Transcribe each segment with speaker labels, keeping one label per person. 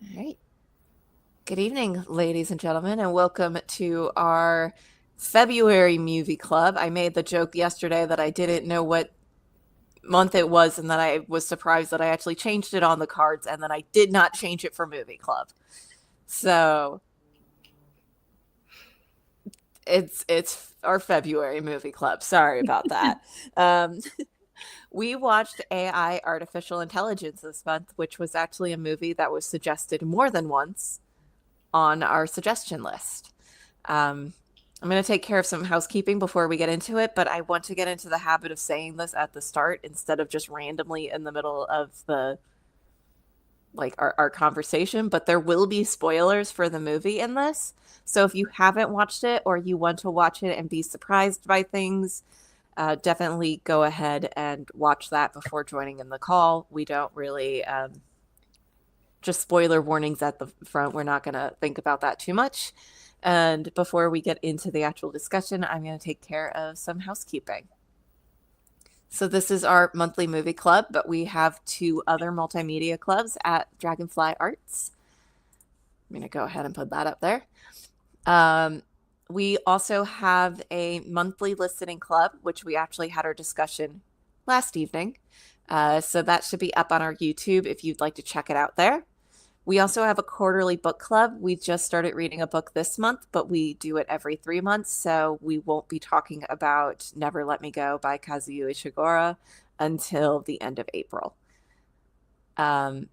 Speaker 1: All right. Good evening, ladies and gentlemen, and welcome to our February movie club. I made the joke yesterday that I didn't know what month it was, and that I was surprised that I actually changed it on the cards, and then I did not change it for movie club. So it's our February movie club. Sorry about that. Um, we watched AI Artificial Intelligence this month, which was actually a movie that was suggested more than once on our suggestion list. Um, I'm going to take care of some housekeeping before we get into it, but I want to get into the habit of saying this at the start instead of just randomly in the middle of our conversation. But there will be spoilers for the movie in this. So if you haven't watched it or you want to watch it and be surprised by things, definitely go ahead and watch that before joining in the call. We don't really just spoiler warnings at the front. We're not going to think about that too much. And before we get into the actual discussion, I'm going to take care of some housekeeping. So this is our monthly movie club, but we have two other multimedia clubs at Dragonfly Arts. I'm going to go ahead and put that up there. We also have a monthly listening club, which we actually had our discussion last evening. So that should be up on our YouTube if you'd like to check it out there. We also have a quarterly book club. We just started reading a book this month, but we do it every 3 months. So we won't be talking about Never Let Me Go by Kazuo Ishiguro until the end of April. If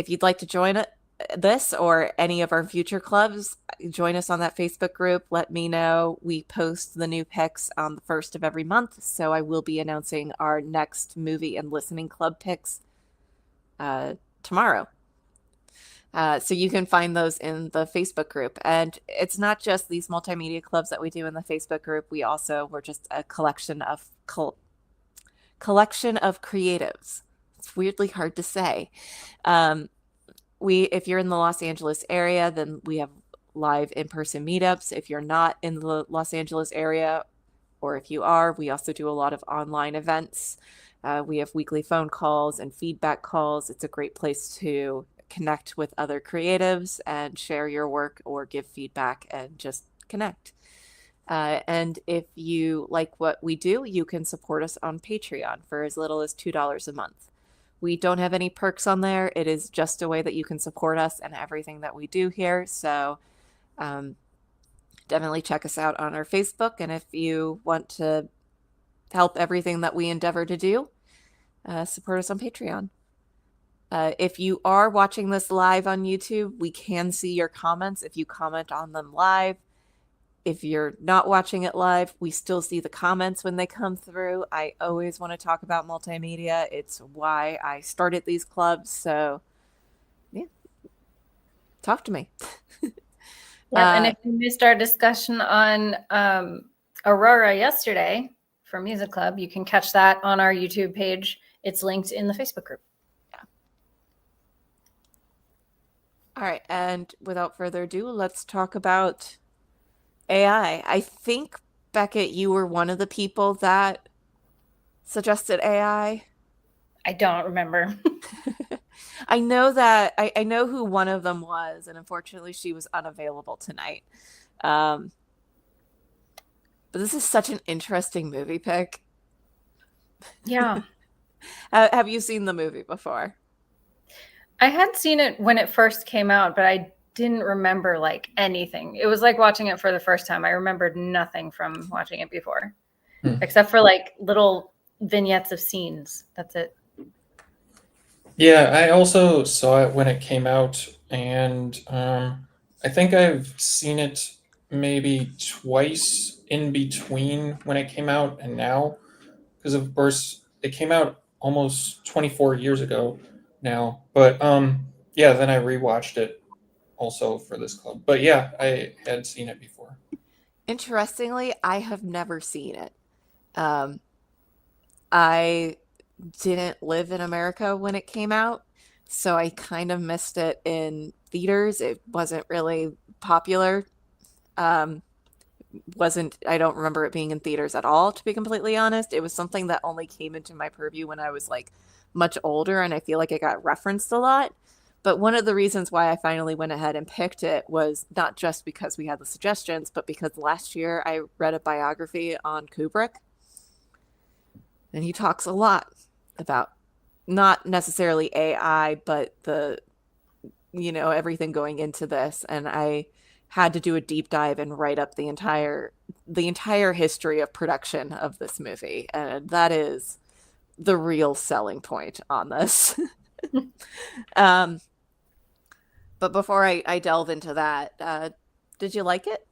Speaker 1: you'd like to join this or any of our future clubs, join us on that Facebook group. Let me know. We post the new picks on the first of every month. So I will be announcing our next movie and listening club picks tomorrow. So you can find those in the Facebook group. And it's not just these multimedia clubs that we do in the Facebook group. We're just a collection of creatives. It's weirdly hard to say. If you're in the Los Angeles area, then we have live in-person meetups. If you're not in the Los Angeles area, or if you are, we also do a lot of online events. We have weekly phone calls and feedback calls. It's a great place to connect with other creatives and share your work or give feedback and just connect. And if you like what we do, you can support us on Patreon for as little as $2 a month. We don't have any perks on there. It is just a way that you can support us and everything that we do here. So definitely check us out on our Facebook. And if you want to help everything that we endeavor to do, support us on Patreon. If you are watching this live on YouTube, we can see your comments if you comment on them live. If you're not watching it live, we still see the comments when they come through. I always want to talk about multimedia. It's why I started these clubs. So, yeah, talk to me.
Speaker 2: Yep, and if you missed our discussion on Aurora yesterday for Music Club, you can catch that on our YouTube page. It's linked in the Facebook group.
Speaker 1: Yeah. All right, and without further ado, let's talk about AI. I think, Beckett, you were one of the people that suggested AI.
Speaker 2: I don't remember.
Speaker 1: I know that I know who one of them was, and unfortunately she was unavailable tonight. But this is such an interesting movie pick.
Speaker 2: Yeah.
Speaker 1: Have you seen the movie before?
Speaker 2: I had seen it when it first came out, but I didn't remember like anything. It was like watching it for the first time. I remembered nothing from watching it before, except for like little vignettes of scenes. That's it.
Speaker 3: Yeah, I also saw it when it came out, and I think I've seen it maybe twice in between when it came out and now, because of course it came out almost 24 years ago now. But yeah, then I rewatched it also for this club. But yeah, I had seen it before.
Speaker 1: Interestingly, I have never seen it. I didn't live in America when it came out, so I kind of missed it in theaters. It wasn't really popular. I don't remember it being in theaters at all, to be completely honest. It was something that only came into my purview when I was like much older, and I feel like it got referenced a lot. But one of the reasons why I finally went ahead and picked it was not just because we had the suggestions, but because last year I read a biography on Kubrick, and he talks a lot about not necessarily AI, but everything going into this. And I had to do a deep dive and write up the entire history of production of this movie. And that is the real selling point on this. um, but before I delve into that, did you like it?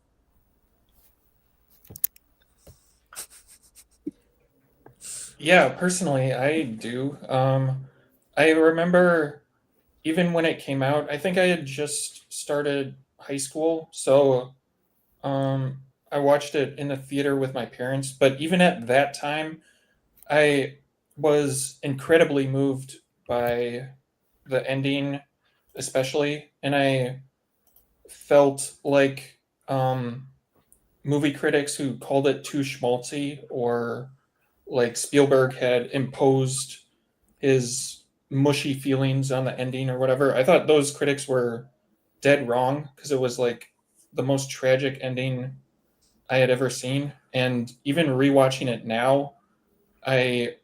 Speaker 3: Yeah, personally, I do. I remember even when it came out, I think I had just started high school, so I watched it in the theater with my parents. But even at that time, I was incredibly moved by the ending, especially, and I felt like movie critics who called it too schmaltzy, or like Spielberg had imposed his mushy feelings on the ending or whatever. I thought those critics were dead wrong, because it was like the most tragic ending I had ever seen. And even rewatching it now, I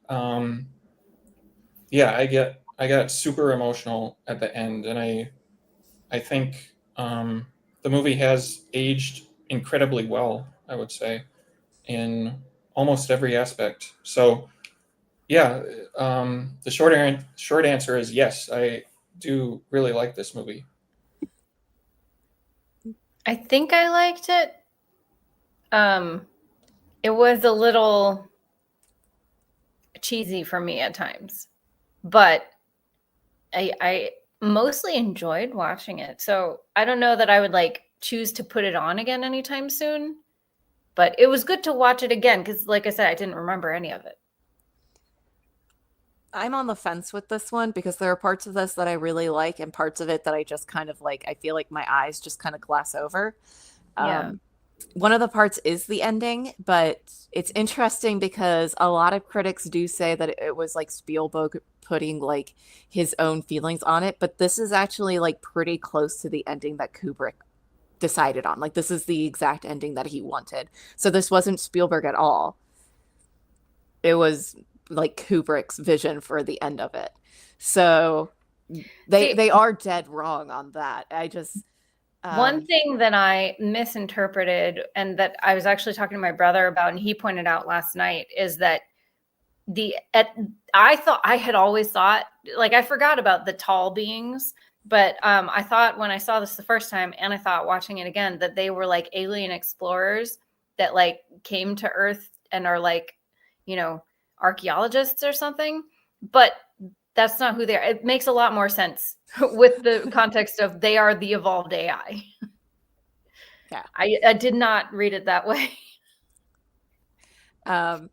Speaker 3: yeah, I got super emotional at the end, and I think the movie has aged incredibly well, I would say, in almost every aspect. So yeah, the short answer is yes. I do really like this movie.
Speaker 2: I think I liked it. It was a little cheesy for me at times, but I mostly enjoyed watching it. So I don't know that I would like choose to put it on again anytime soon, but it was good to watch it again because, like I said, I didn't remember any of it.
Speaker 1: I'm on the fence with this one because there are parts of this that I really like and parts of it that I just kind of like, I feel like my eyes just kind of glass over.
Speaker 2: Yeah.
Speaker 1: Um, One of the parts is the ending, but it's interesting because a lot of critics do say that it was like Spielberg putting like his own feelings on it, but this is actually like pretty close to the ending that Kubrick decided on. Like this is the exact ending that he wanted. So this wasn't Spielberg at all. It was like Kubrick's vision for the end of it. So they
Speaker 2: See,
Speaker 1: they are dead wrong on that. I just
Speaker 2: one
Speaker 1: um
Speaker 2: thing that I misinterpreted and that I was actually talking to my brother about, and he pointed out last night, is that I thought I had always thought, like, I forgot about the tall beings, but I thought when I saw this the first time, and I thought watching it again, that they were like alien explorers that like came to Earth and are like, you know, archaeologists or something. But that's not who they are. It makes a lot more sense with the context of they are the evolved AI.
Speaker 1: yeah.
Speaker 2: I did not read it that way.
Speaker 1: Um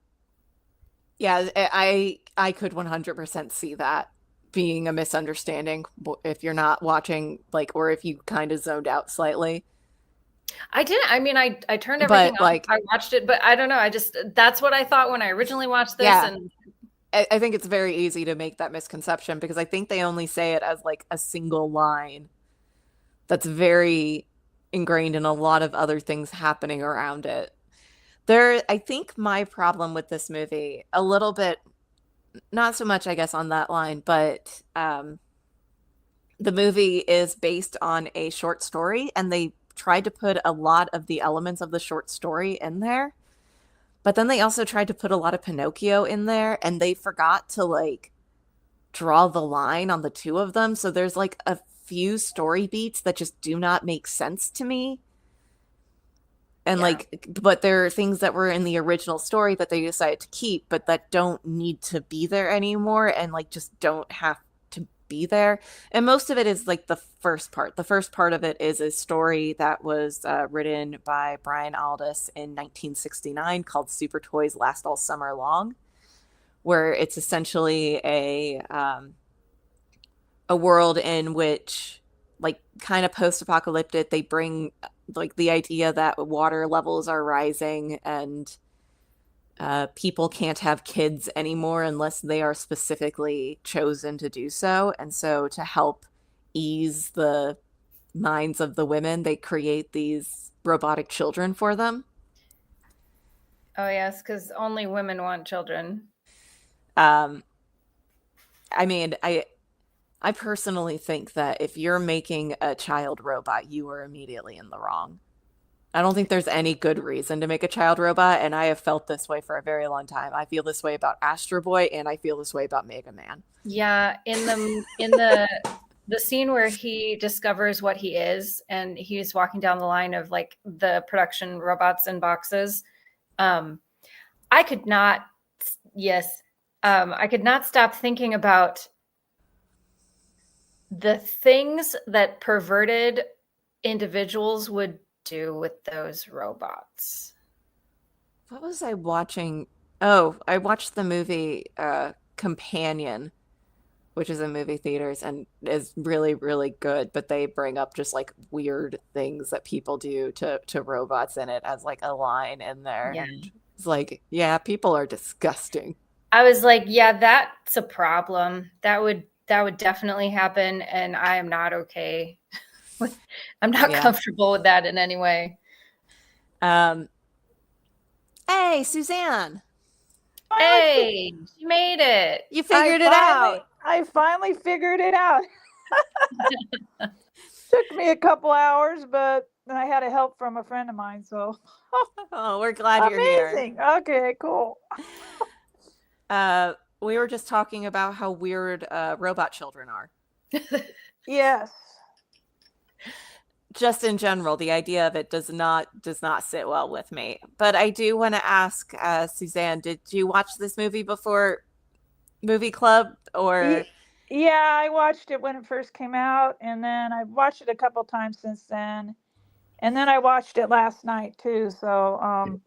Speaker 1: Yeah, I could 100% see that being a misunderstanding if you're not watching, like, or if you kind of zoned out slightly.
Speaker 2: I didn't. I mean, I turned everything
Speaker 1: But
Speaker 2: off.
Speaker 1: like,
Speaker 2: I watched it, but I don't know. I just that's what I thought when I originally watched this,
Speaker 1: yeah,
Speaker 2: and
Speaker 1: I think it's very easy to make that misconception because I think they only say it as like a single line that's very ingrained in a lot of other things happening around it. I think my problem with this movie, a little bit, not so much, I guess, on that line, but the movie is based on a short story, and they tried to put a lot of the elements of the short story in there. But then they also tried to put a lot of Pinocchio in there, and they forgot to like draw the line on the two of them. So there's like a few story beats that just do not make sense to me. And
Speaker 2: yeah.
Speaker 1: like, but there are things that were in the original story that they decided to keep, but that don't need to be there anymore, and like just don't have to be there. And most of it is like the first part. The first part of it is a story that was written by Brian Aldiss in 1969 called Super Toys Last All Summer Long, where it's essentially a world in which, like, kind of post-apocalyptic, they bring like the idea that water levels are rising, and people can't have kids anymore unless they are specifically chosen to do so. And so to help ease the minds of the women, they create these robotic children for them.
Speaker 2: Oh yes, because only women want children.
Speaker 1: I mean, I personally think that if you're making a child robot, you are immediately in the wrong. I don't think there's any good reason to make a child robot, and I have felt this way for a very long time. I feel this way about Astro Boy, and I feel this way about Mega Man.
Speaker 2: Yeah, in the scene where he discovers what he is, and he's walking down the line of like the production robots in boxes. I could not, yes, I could not stop thinking about the things that perverted individuals would do with those robots.
Speaker 1: What was I watching? Oh, I watched the movie Companion, which is in movie theaters and is really, really good, but they bring up just like weird things that people do to robots in it as like a line in there.
Speaker 2: Yeah.
Speaker 1: And it's like, yeah, people are disgusting.
Speaker 2: I was like, yeah, that's a problem. That would definitely happen, and I am not okay with, I'm not comfortable with that in any way.
Speaker 1: Hey, Suzanne.
Speaker 2: Hey, you made it.
Speaker 1: You figured it out.
Speaker 4: I finally figured it out. Took me a couple hours, but I had help from a friend of mine, so.
Speaker 1: Oh, we're glad you're here.
Speaker 4: Amazing. Okay, cool.
Speaker 1: We were just talking about how weird robot children are.
Speaker 4: Yes.
Speaker 1: Just in general, the idea of it does not sit well with me. But I do want to ask Suzanne, did you watch this movie before movie club or?
Speaker 4: Yeah, I watched it when it first came out, and then I've watched it a couple times since then, and then I watched it last night too. So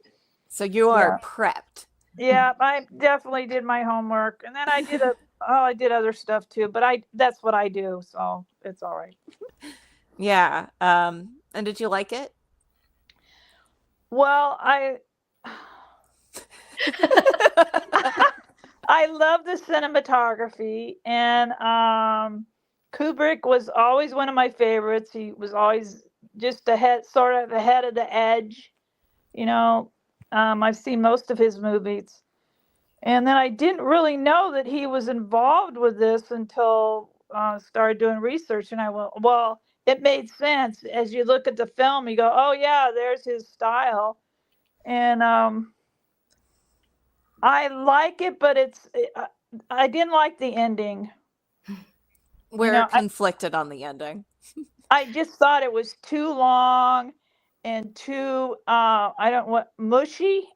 Speaker 1: so you are prepped.
Speaker 4: Yeah, I definitely did my homework, and then I did other stuff too, but that's what I do, so it's all right.
Speaker 1: Yeah. And did you like it?
Speaker 4: Well, I love the cinematography, and Kubrick was always one of my favorites. He was always just sort of ahead of the edge, you know. I've seen most of his movies. And then I didn't really know that he was involved with this until I started doing research. And I went, well, it made sense. As you look at the film, you go, oh, yeah, there's his style. And I like it, but I didn't like the ending.
Speaker 1: We're conflicted on the ending.
Speaker 4: I just thought it was too long and too mushy.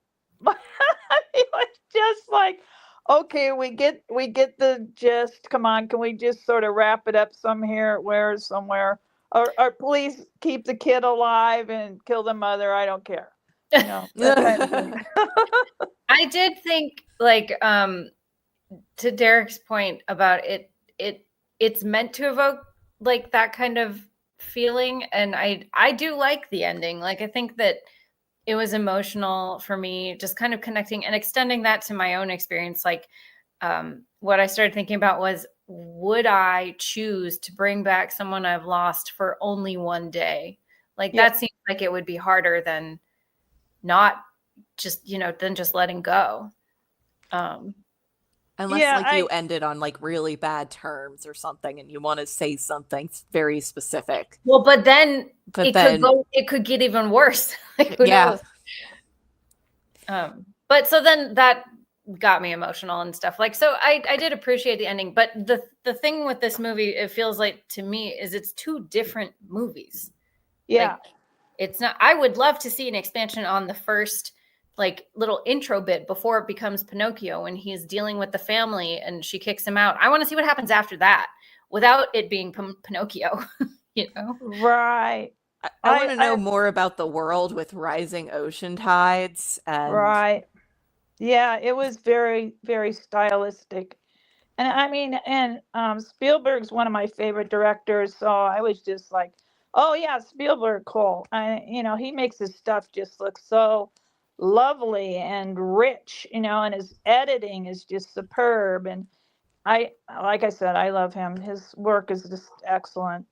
Speaker 4: It was just like, okay, we get the gist. Come on, can we just sort of wrap it up somewhere, or please keep the kid alive and kill the mother? I don't care. You know, that kind of thing.
Speaker 2: I did think, like, to Derek's point about it's meant to evoke like that kind of feeling, and I do like the ending. Like, I think that it was emotional for me, just kind of connecting and extending that to my own experience. Like, what I started thinking about was, would I choose to bring back someone I've lost for only one day? Like, that seems like it would be harder than not just, than just letting go.
Speaker 1: Unless you ended on like really bad terms or something and you want to say something very specific.
Speaker 2: Well, but then it could get even worse. Like, who knows? But so then that got me emotional and stuff. Like, so I did appreciate the ending, but the thing with this movie, it feels like to me, is it's two different movies.
Speaker 4: Yeah.
Speaker 2: Like, it's not, I would love to see an expansion on the first like little intro bit before it becomes Pinocchio, when he's dealing with the family and she kicks him out. I want to see what happens after that without it being Pinocchio,
Speaker 4: Right.
Speaker 1: I want to know more about the world with rising ocean tides.
Speaker 4: Right. Yeah, it was very, very stylistic. And I mean, and Spielberg's one of my favorite directors, so I was just like, oh yeah, Spielberg, cool. He makes his stuff just look so lovely and rich, and his editing is just superb. And like I said, I love him. His work is just excellent.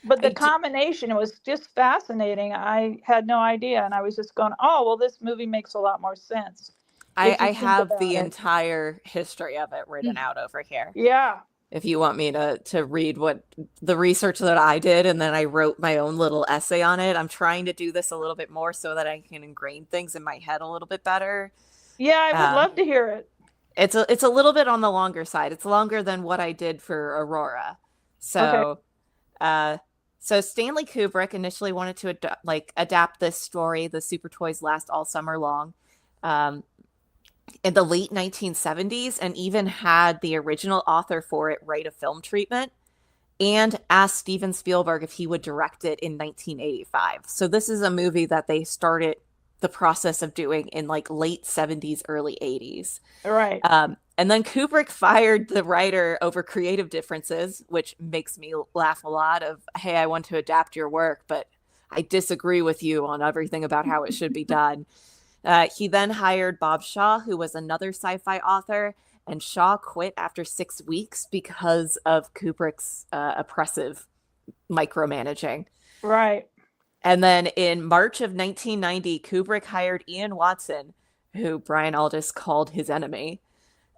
Speaker 4: But the combination was just fascinating. I had no idea, and I was just going, "Oh, well, this movie makes a lot more sense."
Speaker 1: I have the entire history of it written out over here.
Speaker 4: Yeah.
Speaker 1: If you want me to read what the research that I did, and then I wrote my own little essay on it. I'm trying to do this a little bit more so that I can ingrain things in my head a little bit better.
Speaker 4: Yeah, I would love to hear it.
Speaker 1: It's a little bit on the longer side. It's longer than what I did for Aurora. So, so Stanley Kubrick initially wanted to adapt this story, The Super Toys Last All Summer Long, in the late 1970s, and even had the original author for it write a film treatment and asked Steven Spielberg if he would direct it in 1985. So this is a movie that they started the process of doing in like late 70s, early 80s.
Speaker 4: Right.
Speaker 1: And then Kubrick fired the writer over creative differences, which makes me laugh a lot of, hey, I want to adapt your work, but I disagree with you on everything about how it should be done. He then hired Bob Shaw, who was another sci-fi author, and Shaw quit after 6 weeks because of Kubrick's oppressive micromanaging.
Speaker 4: Right.
Speaker 1: And then in March of 1990, Kubrick hired Ian Watson, who Brian Aldiss called his enemy.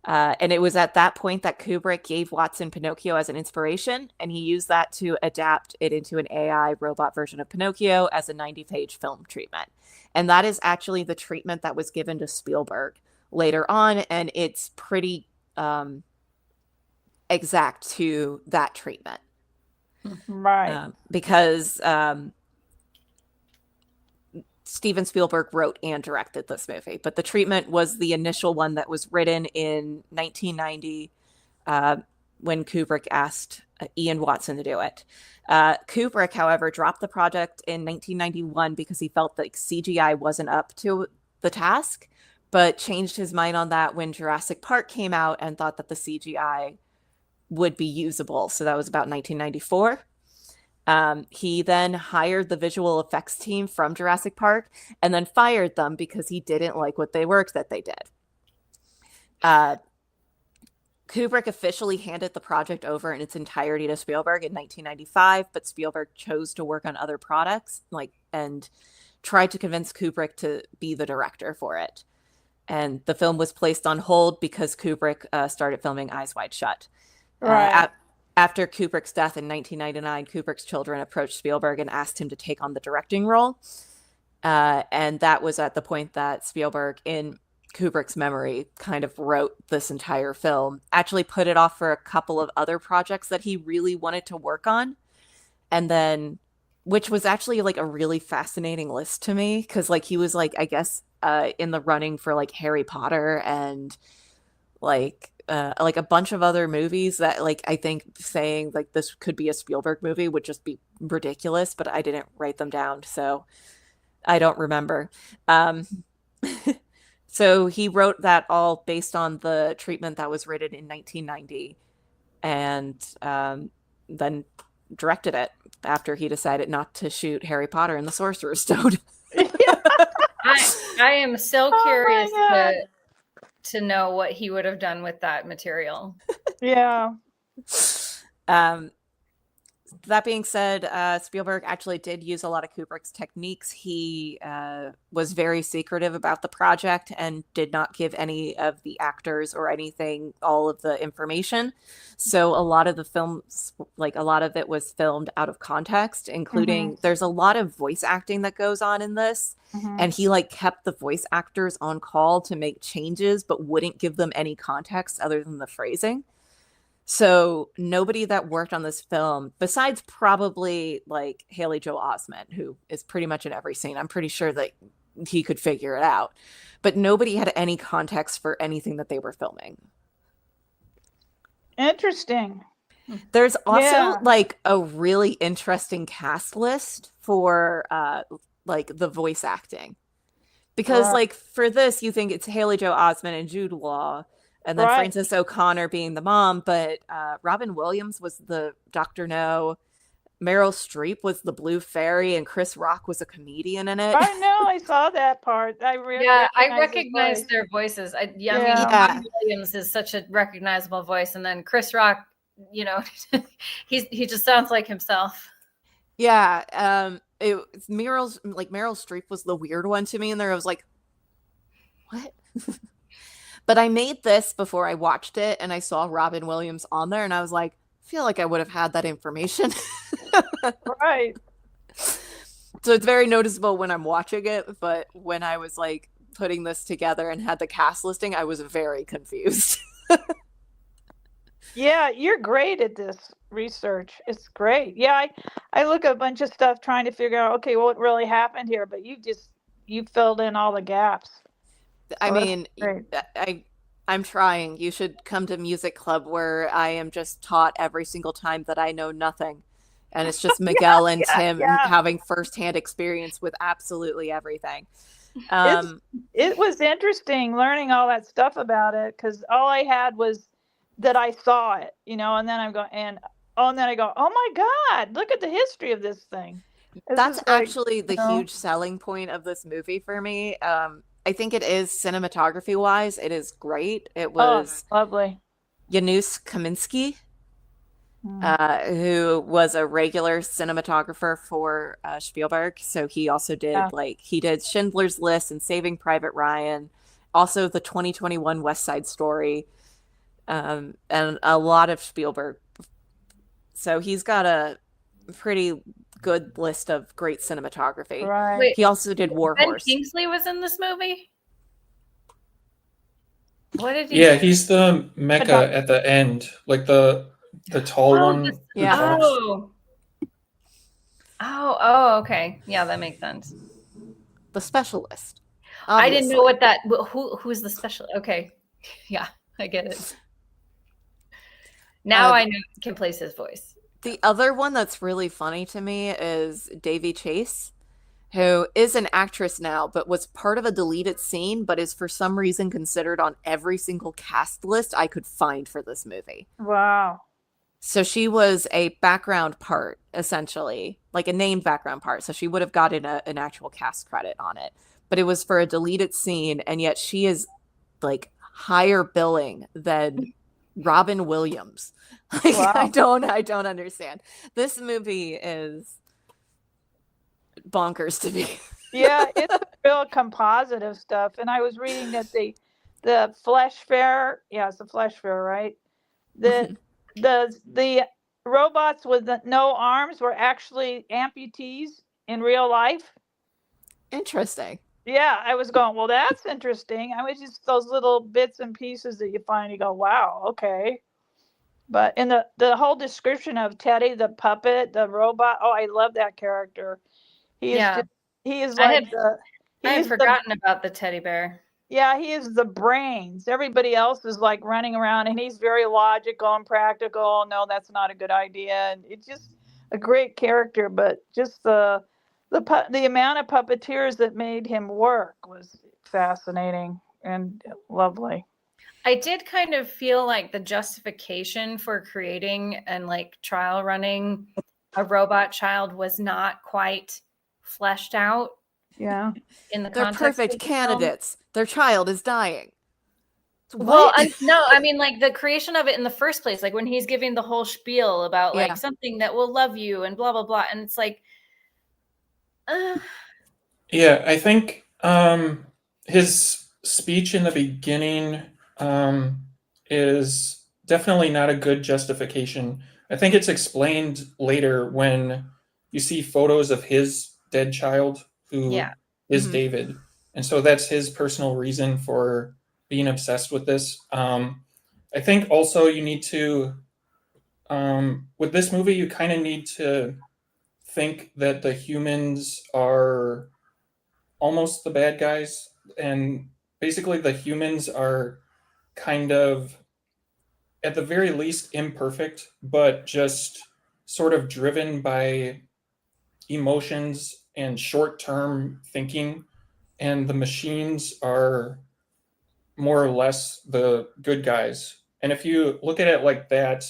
Speaker 1: And it was at that point that Kubrick gave Watson Pinocchio as an inspiration, and he used that to adapt it into an AI robot version of Pinocchio as a 90-page film treatment. And that is actually the treatment that was given to Spielberg later on, and it's pretty exact to that treatment.
Speaker 4: Right.
Speaker 1: Because Steven Spielberg wrote and directed this movie, but the treatment was the initial one that was written in 1990 when Kubrick asked Ian Watson to do it. Kubrick, however, dropped the project in 1991 because he felt that CGI wasn't up to the task, but changed his mind on that when Jurassic Park came out and thought that the CGI would be usable. So that was about 1994. He then hired the visual effects team from Jurassic Park and then fired them because he didn't like what they worked that they did. Kubrick officially handed the project over in its entirety to Spielberg in 1995, but Spielberg chose to work on other products, and tried to convince Kubrick to be the director for it. And the film was placed on hold because Kubrick started filming Eyes Wide Shut.
Speaker 4: Right.
Speaker 1: After Kubrick's death in 1999, Kubrick's children approached Spielberg and asked him to take on the directing role. And that was at the point that Spielberg, in Kubrick's memory, kind of wrote this entire film, actually put it off for a couple of other projects that he really wanted to work on. And then, which was actually like a really fascinating list to me, because like he was like, I guess, in the running for like Harry Potter and like a bunch of other movies that like I think saying like this could be a Spielberg movie would just be ridiculous, but I didn't write them down, so I don't remember. So he wrote that all based on the treatment that was written in 1990, and then directed it after he decided not to shoot Harry Potter and the Sorcerer's Stone.
Speaker 2: I am so curious to know what he would have done with that material.
Speaker 4: Yeah.
Speaker 1: That being said, Spielberg actually did use a lot of Kubrick's techniques. He was very secretive about the project and did not give any of the actors or anything all of the information. So a lot of the films, like a lot of it was filmed out of context, including there's a lot of voice acting that goes on in this. And he like kept the voice actors on call to make changes, but wouldn't give them any context other than the phrasing. So nobody that worked on this film, besides probably like Haley Joel Osment, who is pretty much in every scene, I'm pretty sure that he could figure it out, but nobody had any context for anything that they were filming.
Speaker 4: Interesting.
Speaker 1: There's also like a really interesting cast list for like the voice acting, because like for this you think it's Haley Joel Osment and Jude Law, and then Frances O'Connor being the mom, but Robin Williams was the Dr. No. Meryl Streep was the Blue Fairy and Chris Rock was a comedian in it.
Speaker 4: I know, I saw that part.
Speaker 2: I recognize their voices. I mean,
Speaker 1: Yeah.
Speaker 2: Robin Williams is such a recognizable voice, and then Chris Rock, you know, he just sounds like himself.
Speaker 1: Yeah, Meryl Streep was the weird one to me, and there I was like, what? But I made this before I watched it, and I saw Robin Williams on there, and I was like, I feel like I would have had that information.
Speaker 4: Right.
Speaker 1: So it's very noticeable when I'm watching it, but when I was like putting this together and had the cast listing, I was very confused.
Speaker 4: Yeah, you're great at this research. It's great. Yeah, I look at a bunch of stuff trying to figure out, okay, what really happened here, but you filled in all the gaps.
Speaker 1: I
Speaker 4: Oh, that's
Speaker 1: mean,
Speaker 4: great.
Speaker 1: I'm trying. You should come to music club where I am just taught every single time that I know nothing. And it's just Miguel and Tim having firsthand experience with absolutely everything.
Speaker 4: It was interesting learning all that stuff about it, because all I had was that I saw it, you know, and then I'm going, and then I go, oh my God, look at the history of this thing.
Speaker 1: That's actually the huge selling point of this movie for me. I think it is cinematography wise, it is great. It was
Speaker 4: lovely.
Speaker 1: Janusz Kaminski, who was a regular cinematographer for Spielberg. So he also did he did Schindler's List and Saving Private Ryan, also the 2021 West Side Story, and a lot of Spielberg. So he's got a pretty good list of great cinematography.
Speaker 4: Right.
Speaker 1: Wait, he also did War Horse.
Speaker 2: Ben Kingsley was in this movie? What did he
Speaker 3: do? He's the mecha at the end, like the tall one.
Speaker 1: Yeah.
Speaker 2: Oh, okay. Yeah, that makes sense.
Speaker 1: The specialist.
Speaker 2: Obviously. I didn't know what that. Who's the special? Okay, yeah, I get it. Now I know can place his voice.
Speaker 1: The other one that's really funny to me is Davy Chase, who is an actress now, but was part of a deleted scene, but is for some reason considered on every single cast list I could find for this movie.
Speaker 4: Wow.
Speaker 1: So she was a background part, essentially, like a named background part. So she would have gotten an actual cast credit on it, but it was for a deleted scene. And yet she is like higher billing than Robin Williams. Like, wow. I don't understand. This movie is bonkers to me.
Speaker 4: Yeah, it's real composite of stuff. And I was reading that the Flesh Fair, it's the Flesh Fair, right? The robots with no arms were actually amputees in real life.
Speaker 1: Interesting.
Speaker 4: Yeah, I was going, well, that's interesting. I was just those little bits and pieces that you find, you go, wow, okay. But in the whole description of Teddy, the puppet, the robot, I love that character. He is like
Speaker 2: I had forgotten about the teddy bear.
Speaker 4: Yeah, he is the brains. Everybody else is like running around, and he's very logical and practical. No, that's not a good idea. And it's just a great character, but just the amount of puppeteers that made him work was fascinating and lovely.
Speaker 2: I did kind of feel like the justification for creating and like trial running a robot child was not quite fleshed out.
Speaker 4: Yeah.
Speaker 2: In the
Speaker 1: They're perfect candidates. Their child is dying.
Speaker 2: Well, no, I mean like the creation of it in the first place, like when he's giving the whole spiel about like something that will love you and blah, blah, blah. And it's like,
Speaker 3: Yeah, I think his speech in the beginning is definitely not a good justification. I think it's explained later when you see photos of his dead child who is David. And so that's his personal reason for being obsessed with this. I think also you need to, with this movie, you kind of need to think that the humans are almost the bad guys. And basically the humans are kind of, at the very least, imperfect, but just sort of driven by emotions and short-term thinking. And the machines are more or less the good guys. And if you look at it like that,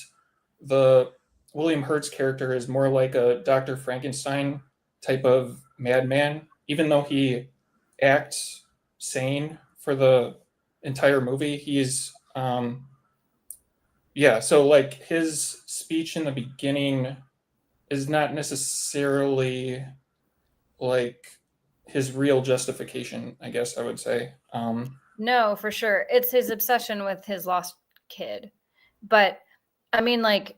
Speaker 3: the William Hurt's character is more like a Dr. Frankenstein type of madman, even though he acts sane for the entire movie. He's yeah, so like his speech in the beginning is not necessarily like his real justification, I guess I would say.
Speaker 2: No, for sure. It's his obsession with his lost kid. But I mean, like,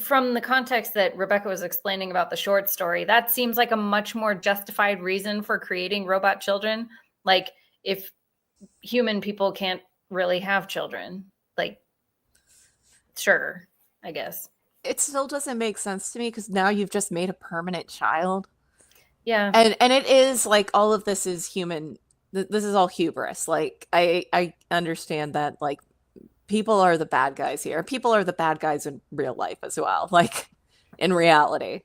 Speaker 2: from the context that Rebecca was explaining about the short story, that seems like a much more justified reason for creating robot children. Like, if human people can't really have children, like, sure, I guess.
Speaker 1: It still doesn't make sense to me because now you've just made a permanent child.
Speaker 2: Yeah.
Speaker 1: And it is like all of this is human. This is all hubris. Like I understand that like people are the bad guys here. People are the bad guys in real life as well. Like in reality.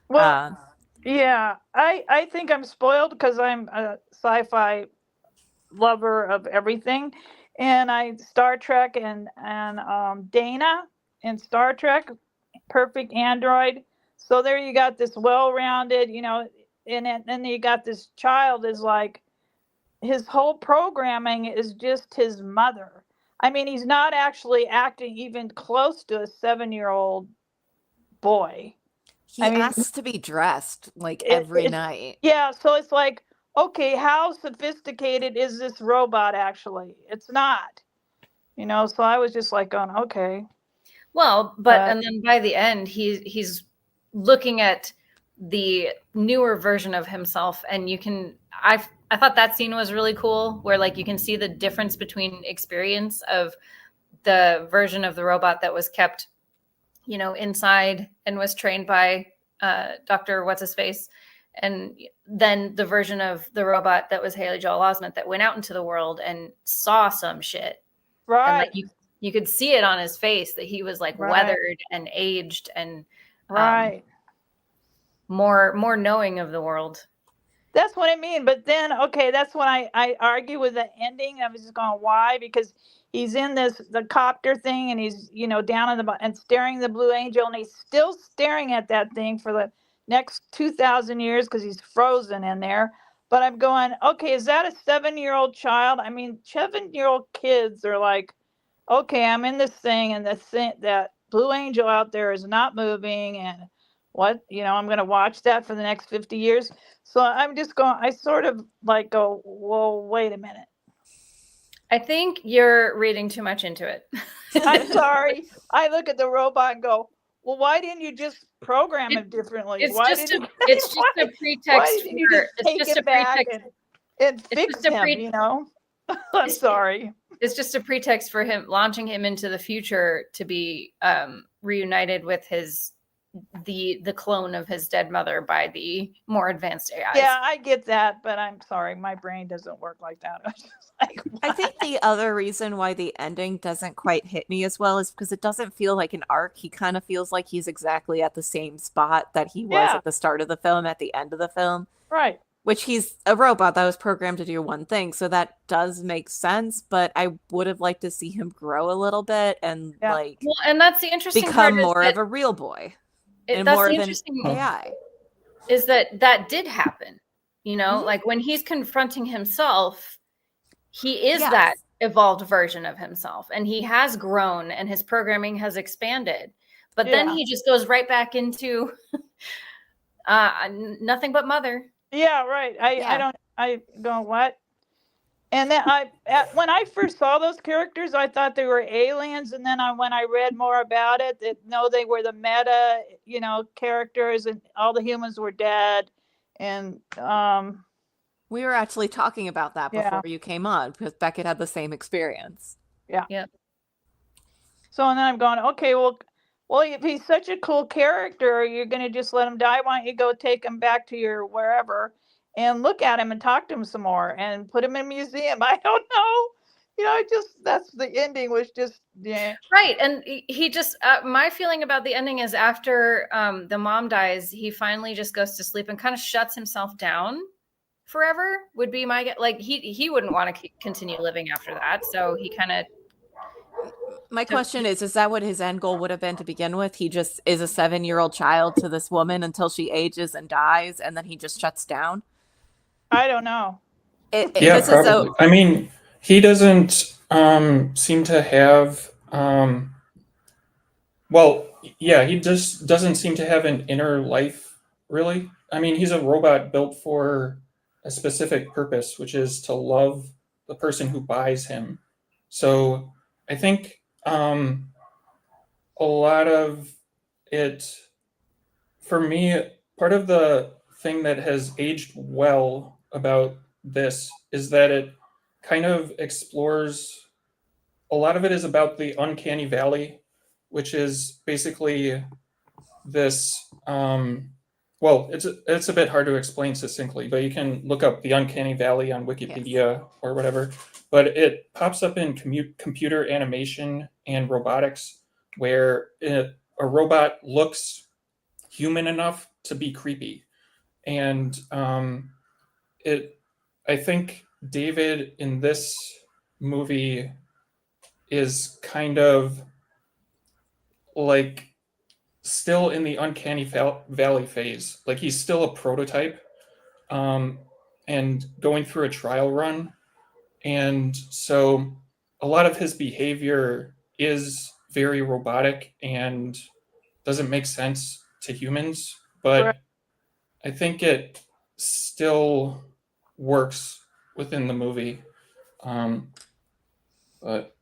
Speaker 4: Well, yeah, I think I'm spoiled because I'm a sci-fi lover of everything, and Star Trek and Dana in Star Trek, perfect android. So there you got this well-rounded, and then you got this child is like his whole programming is just his mother. I mean, he's not actually acting even close to a 7-year-old boy.
Speaker 1: He asks to be dressed like every night.
Speaker 4: Yeah, so it's like, okay, how sophisticated is this robot actually? It's not. So I was just like going, okay.
Speaker 2: Well, and then by the end, he's looking at the newer version of himself, and I thought that scene was really cool, where like you can see the difference between experience of the version of the robot that was kept, inside and was trained by Dr. What's-His-Face, and then the version of the robot that was Haley Joel Osment that went out into the world and saw some shit.
Speaker 4: Right.
Speaker 2: And like you could see it on his face that he was like weathered and aged and more knowing of the world.
Speaker 4: That's what I mean. But then, okay, that's when I argue with the ending. I was just going, why? Because he's in the copter thing, and he's, down in and staring at the Blue Angel, and he's still staring at that thing for the next 2,000 years because he's frozen in there. But I'm going, okay, is that a 7-year-old child? I mean, 7-year-old kids are like, okay, I'm in this thing, and that Blue Angel out there is not moving, and what, I'm going to watch that for the next 50 years. So I'm just going, I sort of like go, whoa, wait a minute.
Speaker 2: I think you're reading too much into it.
Speaker 4: I'm sorry. I look at the robot and go, well, why didn't you just program it differently?
Speaker 2: It's just a pretext.
Speaker 4: Why didn't you just take it back and fix him, I'm sorry.
Speaker 2: It's just a pretext for launching him into the future to be reunited with the clone of his dead mother by the more advanced AIs.
Speaker 4: Yeah, I get that, but I'm sorry, my brain doesn't work like that.
Speaker 1: I think the other reason why the ending doesn't quite hit me as well is because it doesn't feel like an arc. He kind of feels like he's exactly at the same spot that he was at the start of the film, at the end of the film.
Speaker 4: Right.
Speaker 1: Which he's a robot that was programmed to do one thing, so that does make sense, but I would have liked to see him grow a little bit and
Speaker 2: and that's the interesting
Speaker 1: become
Speaker 2: part
Speaker 1: more of a real boy. And
Speaker 2: that's
Speaker 1: more
Speaker 2: the
Speaker 1: than
Speaker 2: interesting
Speaker 1: AI.
Speaker 2: Is that did happen. Like when he's confronting himself, he is that evolved version of himself, and he has grown and his programming has expanded. But then he just goes right back into nothing but mother.
Speaker 4: Yeah, right. I go, what? And then when I first saw those characters, I thought they were aliens. And then when I read more about it, they were the meta, characters, and all the humans were dead. And
Speaker 1: we were actually talking about that before you came on, because Beckett had the same experience.
Speaker 4: Yeah. So and then I'm going, okay, well, if he's such a cool character, you're going to just let him die. Why don't you go take him back to your wherever and look at him and talk to him some more and put him in a museum? I don't know. That's the ending was just,
Speaker 2: Right. And he just, my feeling about the ending is after the mom dies, he finally just goes to sleep and kind of shuts himself down forever would be my, like he wouldn't want to continue living after that. So he kind of
Speaker 1: my question is that what his end goal would have been to begin with? He just is a 7-year-old child to this woman until she ages and dies, and then he just shuts down?
Speaker 4: I don't know.
Speaker 3: Yeah,
Speaker 1: This is
Speaker 3: probably. I mean, he doesn't seem to have well, yeah, he just doesn't seem to have an inner life, really. I mean, he's a robot built for a specific purpose, which is to love the person who buys him. So I think a lot of it, for me, part of the thing that has aged well about this is that it kind of explores, a lot of it is about the uncanny valley, which is basically this well, it's a bit hard to explain succinctly, but you can look up the uncanny valley on Wikipedia or whatever. But it pops up in computer animation and robotics, where a robot looks human enough to be creepy. And I think David in this movie is kind of like still in the uncanny valley phase. Like he's still a prototype and going through a trial run. And so a lot of his behavior is very robotic and doesn't make sense to humans, but
Speaker 4: Right.
Speaker 3: I think it still works within the movie. But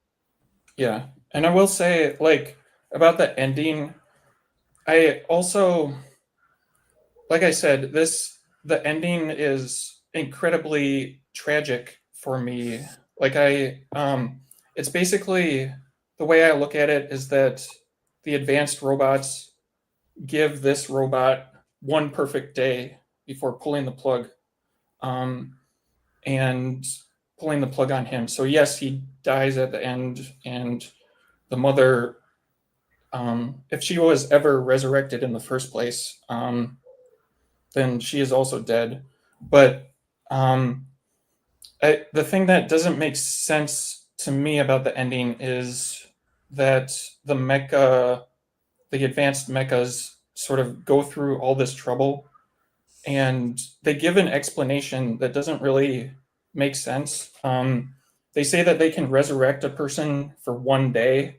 Speaker 3: yeah, and I will say, like, about the ending, I also, like I said, the ending is incredibly tragic for me. Like it's basically, the way I look at it is that the advanced robots give this robot one perfect day before pulling the plug, and pulling the plug on him. So yes, he dies at the end, and the mother, if she was ever resurrected in the first place, then she is also dead. But the thing that doesn't make sense to me about the ending is that the advanced mechas sort of go through all this trouble, and they give an explanation that doesn't really make sense. They say that they can resurrect a person for one day,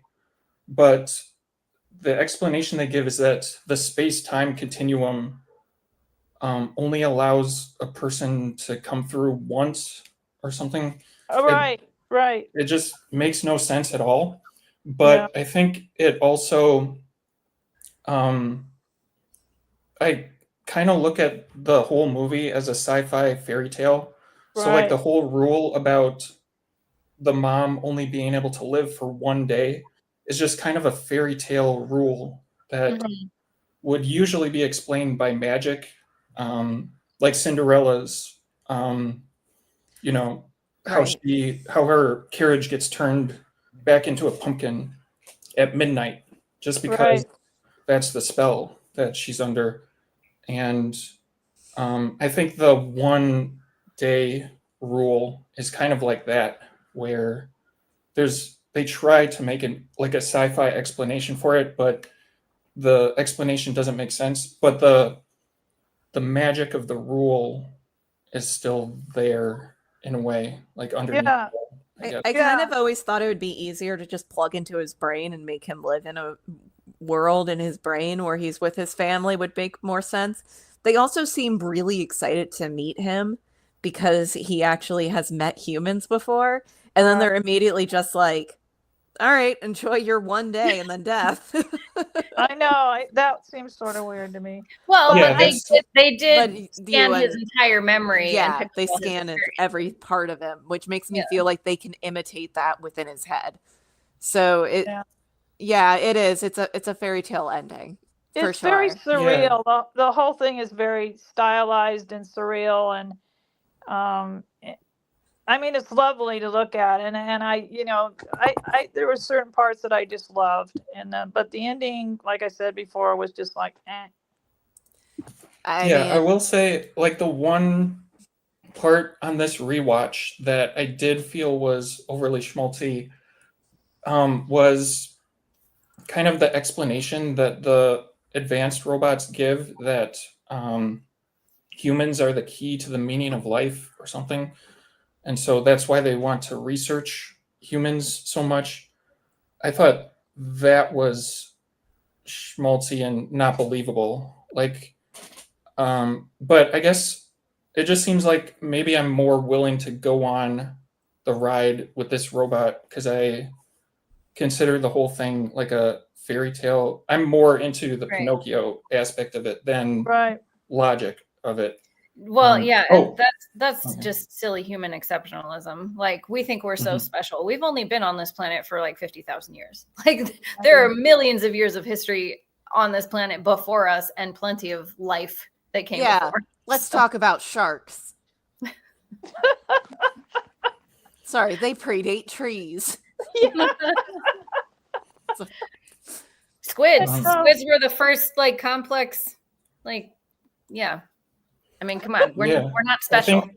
Speaker 3: but the explanation they give is that the space-time continuum only allows a person to come through once or something.
Speaker 4: Right.
Speaker 3: It just makes no sense at all. But I think it also, I kind of look at the whole movie as a sci-fi fairy tale. So like the whole rule about the mom only being able to live for one day is just kind of a fairy tale rule that would usually be explained by magic, like Cinderella's, you know, how her carriage gets turned back into a pumpkin at midnight, just because that's the spell that she's under. And I think the one day rule is kind of like that, where they try to make it like a sci-fi explanation for it, but the explanation doesn't make sense. But the magic of the rule is still there in a way, like underneath.
Speaker 4: Yeah.
Speaker 1: I kind of always thought it would be easier to just plug into his brain and make him live in a world in his brain where he's with his family would make more sense. They also seem really excited to meet him because he actually has met humans before. And then they're immediately just like, all right, enjoy your one day and then death.
Speaker 4: I know. That seems sort of weird to me.
Speaker 2: Well,
Speaker 3: Yeah,
Speaker 2: but they did scan
Speaker 1: you
Speaker 2: his entire memory.
Speaker 1: Yeah,
Speaker 2: and
Speaker 1: they
Speaker 2: pick up all his
Speaker 1: scan
Speaker 2: experience.
Speaker 1: every part of him, which makes me feel like they can imitate that within his head. So it is. It's a fairy tale ending.
Speaker 4: It's very surreal. The whole thing is very stylized and surreal, and I mean, it's lovely to look at, and I, there were certain parts that I just loved, and but the ending, like I said before, was just like, eh.
Speaker 3: I will say, like, the one part on this rewatch that I did feel was overly schmaltzy was kind of the explanation that the advanced robots give that humans are the key to the meaning of life or something. And so that's why they want to research humans so much. I thought that was schmaltzy and not believable. Like, but I guess it just seems like maybe I'm more willing to go on the ride with this robot because I consider the whole thing like a fairy tale. I'm more into the
Speaker 2: Right.
Speaker 3: Pinocchio aspect of it than
Speaker 4: Right.
Speaker 3: logic of it.
Speaker 2: Well, yeah,
Speaker 3: oh.
Speaker 2: and that's
Speaker 3: Okay.
Speaker 2: just silly human exceptionalism. Like, we think we're so
Speaker 3: Mhm.
Speaker 2: special. We've only been on this planet for like 50,000 years. Like, there are millions of years of history on this planet before us, and plenty of life that came before.
Speaker 1: Let's talk about sharks. Sorry, they predate trees.
Speaker 4: Yeah.
Speaker 2: Squids.
Speaker 3: Um,
Speaker 2: Squids were the first like complex, like, yeah. I mean, come on, we're not special.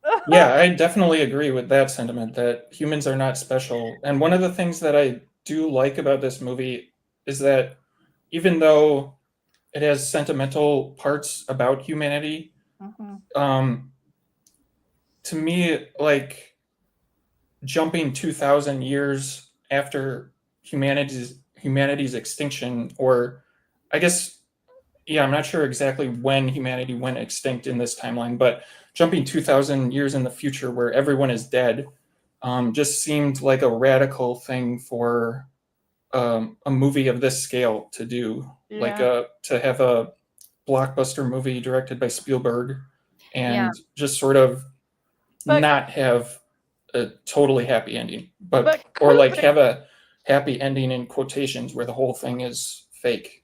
Speaker 3: I definitely agree with that sentiment that humans are not special. And one of the things that I do like about this movie is that even though it has sentimental parts about humanity, to me, like jumping 2,000 years after humanity's extinction, or I guess, I'm not sure exactly when humanity went extinct in this timeline, but jumping 2,000 years in the future where everyone is dead just seemed like a radical thing for a movie of this scale to do. Like to have a blockbuster movie directed by Spielberg and just sort of not have a totally happy ending, but or like have a happy ending in quotations where the whole thing is fake.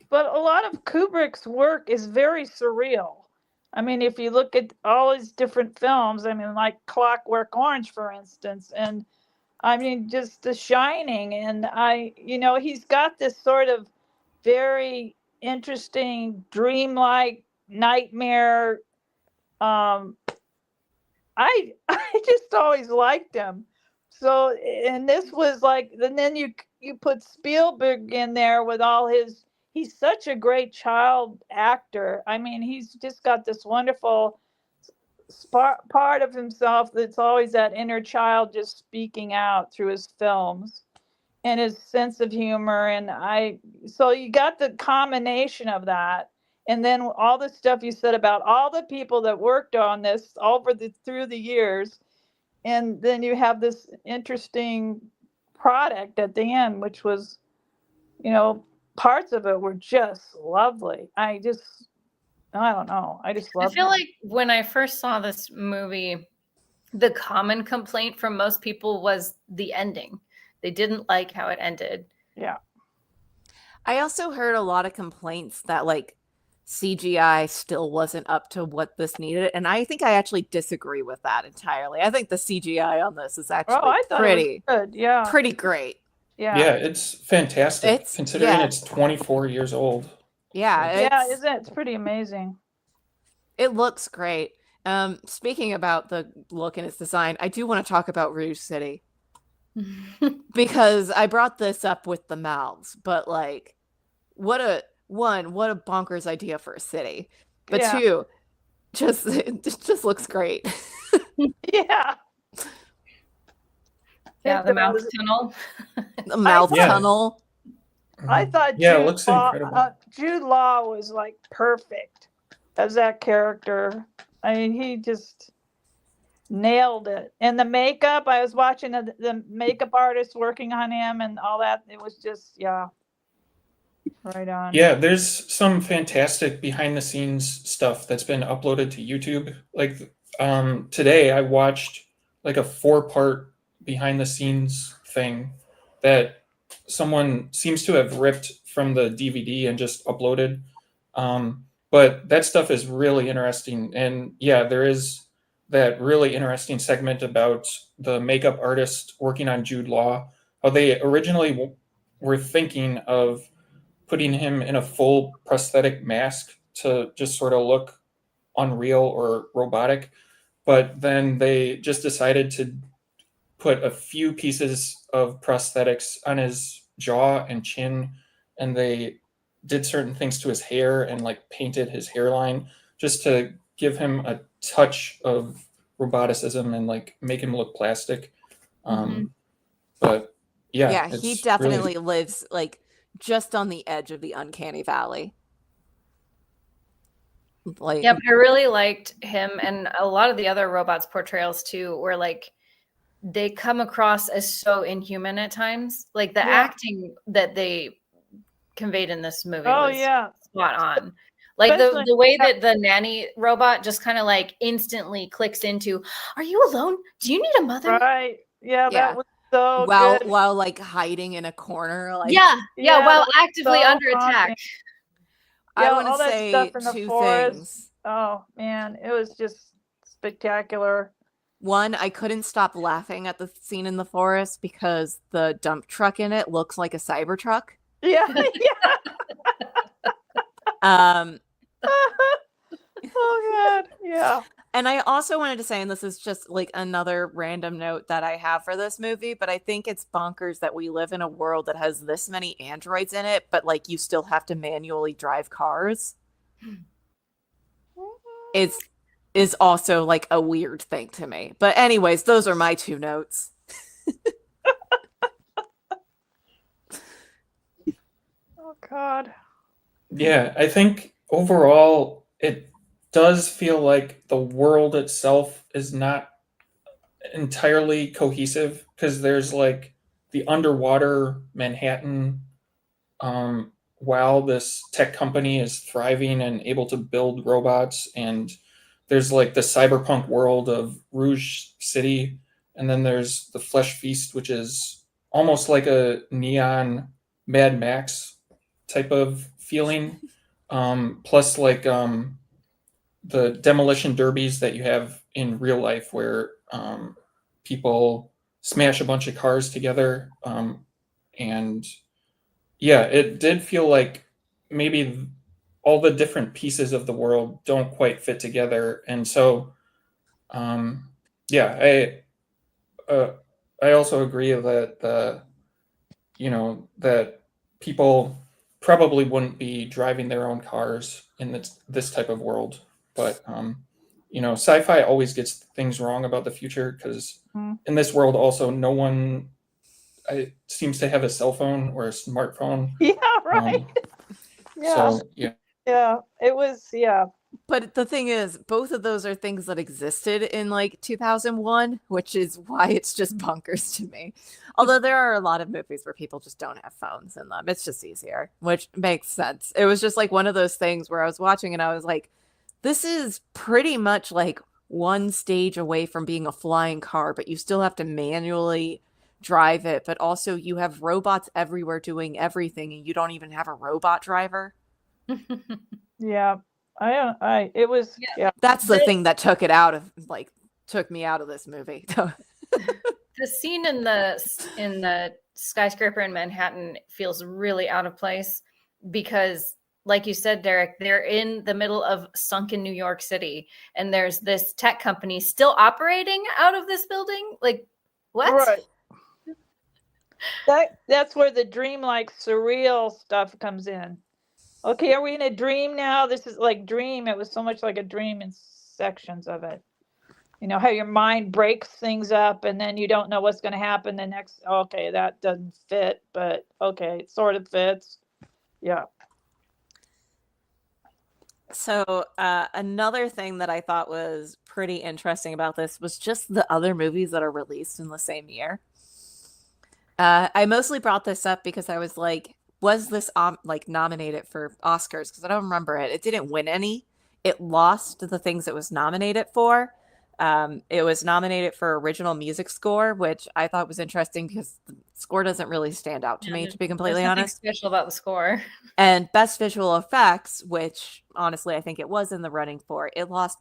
Speaker 4: But a lot of Kubrick's work is very surreal. I mean, if you look at all his different films, I mean, like Clockwork Orange, for instance, and I mean, just The Shining, and he's got this sort of very interesting, dreamlike nightmare. I just always liked him. So, and this was like, and then you put Spielberg in there with all his. He's such a great child actor. I mean, he's just got this wonderful part of himself that's always that inner child just speaking out through his films, and his sense of humor. And so you got the combination of that. And then all the stuff you said about all the people that worked on this through the years. And then you have this interesting product at the end, which was, parts of it were just lovely. I don't know. I just love it.
Speaker 2: I feel like when I first saw this movie, the common complaint from most people was the ending. They didn't like how it ended.
Speaker 4: Yeah.
Speaker 1: I also heard a lot of complaints that like CGI still wasn't up to what this needed, and I think I actually disagree with that entirely. I think the CGI on this is actually pretty
Speaker 4: good. Yeah,
Speaker 1: pretty great.
Speaker 3: Yeah, it's fantastic considering it's 24 years old.
Speaker 1: Yeah,
Speaker 4: it's pretty amazing.
Speaker 1: It looks great. Speaking about the look and its design, I do want to talk about Rouge City because I brought this up with the mouths, but like, what a bonkers idea for a city. But two, it just looks great.
Speaker 4: Yeah.
Speaker 2: Yeah, the mouth tunnel.
Speaker 1: The mouth tunnel.
Speaker 4: I thought
Speaker 3: it looks incredible.
Speaker 4: Jude Law was like perfect as that character. I mean, he just nailed it. And the makeup, I was watching the makeup artist working on him and all that. It was just, right on.
Speaker 3: Yeah, there's some fantastic behind the scenes stuff that's been uploaded to YouTube. Like today I watched like a 4-part behind the scenes thing that someone seems to have ripped from the DVD and just uploaded. But that stuff is really interesting. And there is that really interesting segment about the makeup artist working on Jude Law, how they originally were thinking of putting him in a full prosthetic mask to just sort of look unreal or robotic. But then they just decided to put a few pieces of prosthetics on his jaw and chin, and they did certain things to his hair and like painted his hairline just to give him a touch of roboticism and like make him look plastic. But yeah,
Speaker 1: Yeah, he
Speaker 3: it's
Speaker 1: definitely
Speaker 3: really,
Speaker 1: lives like just on the edge of the uncanny valley. Like,
Speaker 2: Yep, I really liked him, and a lot of the other robots portrayals too were like they come across as so inhuman at times. Like the
Speaker 4: Yeah.
Speaker 2: acting that they conveyed in this movie
Speaker 4: Oh
Speaker 2: was
Speaker 4: yeah.
Speaker 2: spot on. Like
Speaker 4: Especially-
Speaker 2: the way that the nanny robot just kind of like instantly clicks into, "Are you alone? Do you need a mother?"
Speaker 4: Right. Yeah,
Speaker 1: Yeah.
Speaker 4: that was so
Speaker 1: while
Speaker 4: good.
Speaker 1: while like hiding in a corner, like
Speaker 2: Yeah,
Speaker 4: Yeah,
Speaker 2: while
Speaker 4: that's
Speaker 2: actively
Speaker 4: so
Speaker 2: under attack.
Speaker 4: haunting.
Speaker 1: I
Speaker 4: Yeah,
Speaker 1: want
Speaker 4: all
Speaker 1: to
Speaker 4: that
Speaker 1: say
Speaker 4: stuff in the
Speaker 1: two
Speaker 4: forest.
Speaker 1: things.
Speaker 4: Oh man, it was just spectacular.
Speaker 1: One, I couldn't stop laughing at the scene in the forest because the dump truck in it looks like a Cybertruck.
Speaker 4: Yeah, yeah.
Speaker 1: Um,
Speaker 4: Oh god, yeah.
Speaker 1: and I also wanted to say, and this is just like another random note that I have for this movie, but I think it's bonkers that we live in a world that has this many androids in it, but like you still have to manually drive cars. Is also like a weird thing to me. But anyways, those are my two notes.
Speaker 4: Oh god.
Speaker 3: yeah, I think overall it does feel like the world itself is not entirely cohesive because there's like the underwater Manhattan, while this tech company is thriving and able to build robots, and there's like the cyberpunk world of Rouge City, and then there's the Flesh Feast, which is almost like a neon Mad Max type of feeling, plus like the demolition derbies that you have in real life where people smash a bunch of cars together, and yeah, it did feel like maybe all the different pieces of the world don't quite fit together, and so yeah, uh, I also agree that that people probably wouldn't be driving their own cars in this type of world, but sci-fi always gets things wrong about the future because in this world also no one seems to have a cell phone or a smartphone.
Speaker 4: Yeah, right. Yeah.
Speaker 3: So yeah.
Speaker 4: Yeah. It was
Speaker 1: But the thing is, both of those are things that existed in like 2001, which is why it's just bonkers to me. Although there are a lot of movies where people just don't have phones in them. It's just easier, which makes sense. It was just like one of those things where I was watching and I was like, this is pretty much like one stage away from being a flying car, but you still have to manually drive it. But also you have robots everywhere doing everything and you don't even have a robot driver.
Speaker 4: Yeah. It was yeah.
Speaker 1: That's the thing that took me out of this movie.
Speaker 2: The scene in the skyscraper in Manhattan feels really out of place because, like you said, Derek, they're in the middle of sunken New York City, and there's this tech company still operating out of this building. Like, what?
Speaker 4: Right. That's where the dreamlike surreal stuff comes in. Okay, are we in a dream now? This is like dream. It was so much like a dream in sections of it. You know how your mind breaks things up and then you don't know what's going to happen the next. Okay, that doesn't fit, but okay, it sort of fits. Yeah.
Speaker 1: So another thing that I thought was pretty interesting about this was just the other movies that are released in the same year. I mostly brought this up because I was like, was this like nominated for Oscars? Because I don't remember it. It didn't win any. It lost the things it was nominated for. It was nominated for original music score, which I thought was interesting because the score doesn't really stand out to me, to be completely
Speaker 2: There's nothing
Speaker 1: honest.
Speaker 2: special about the score.
Speaker 1: And best visual effects, which honestly I think it was in the running for, it lost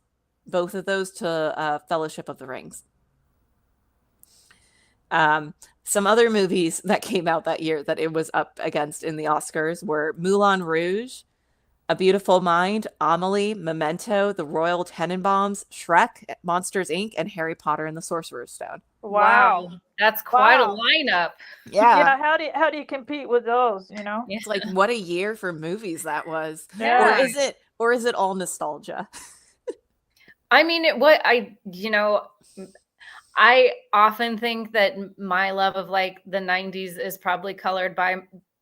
Speaker 1: both of those to Fellowship of the Rings. Some other movies that came out that year that it was up against in the Oscars were Moulin Rouge, A Beautiful Mind, Amelie, Memento, The Royal Tenenbaums, Shrek, Monsters Inc., and Harry Potter and the Sorcerer's Stone.
Speaker 4: Wow.
Speaker 2: That's quite
Speaker 4: Wow.
Speaker 2: a lineup.
Speaker 4: Yeah. How do you compete with those? You know.
Speaker 2: Yeah.
Speaker 1: It's like, what a year for movies that was.
Speaker 4: Yeah.
Speaker 1: Or is it all nostalgia?
Speaker 2: I mean, I often think that my love of like the 90s is probably colored by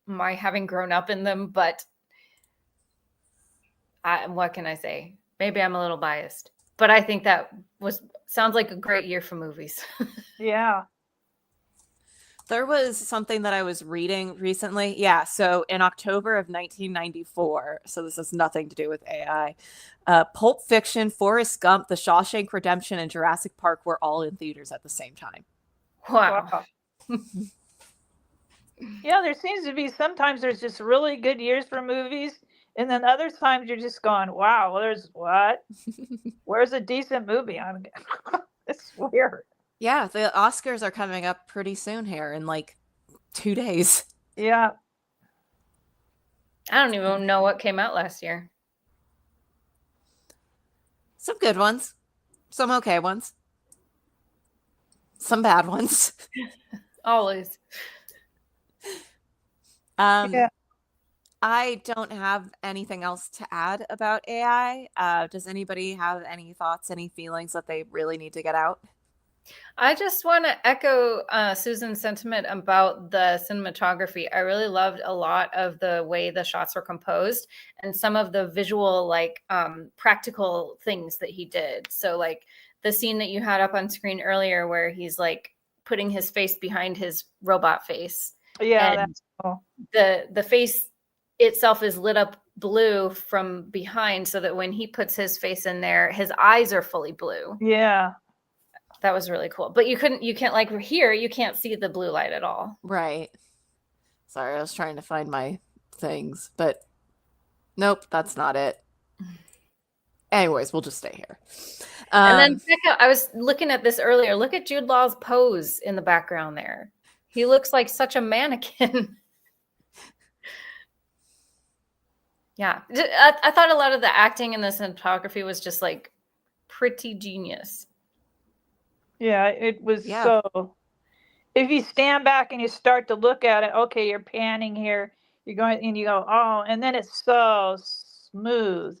Speaker 2: my having grown up in them, but what can I say? Maybe I'm a little biased, but I think that sounds like a great year for movies.
Speaker 4: Yeah.
Speaker 1: There was something that I was reading recently. Yeah, so in October of 1994, so this has nothing to do with AI, Pulp Fiction, Forrest Gump, The Shawshank Redemption, and Jurassic Park were all in theaters at the same time.
Speaker 2: Wow.
Speaker 4: Yeah, there seems to be sometimes there's just really good years for movies, and then other times you're just going, wow, there's what? Where's a decent movie? It's weird.
Speaker 1: Yeah, the Oscars are coming up pretty soon here in like 2 days.
Speaker 4: Yeah.
Speaker 2: I don't even know what came out last year.
Speaker 1: Some good ones, some okay ones, some bad ones.
Speaker 2: Always.
Speaker 4: Yeah.
Speaker 1: I don't have anything else to add about AI. Does anybody have any thoughts, any feelings that they really need to get out?
Speaker 2: I just want to echo Susan's sentiment about the cinematography. I really loved a lot of the way the shots were composed and some of the visual, like practical things that he did. So like the scene that you had up on screen earlier where he's like putting his face behind his robot face.
Speaker 4: Yeah.
Speaker 2: And
Speaker 4: That's cool.
Speaker 2: the face itself is lit up blue from behind so that when he puts his face in there, his eyes are fully blue.
Speaker 4: Yeah.
Speaker 2: That was really cool. But you can't like here, you can't see the blue light at all.
Speaker 1: Right. Sorry, I was trying to find my things, but nope, that's not it. Anyways, we'll just stay here.
Speaker 2: And then Becca, I was looking at this earlier. Look at Jude Law's pose in the background there. He looks like such a mannequin. Yeah. I thought a lot of the acting and the cinematography was just like pretty genius.
Speaker 4: Yeah, it was
Speaker 1: Yeah.
Speaker 4: so. If you stand back and you start to look at it, okay, you're panning here, you're going, and you go, oh, and then it's so smooth.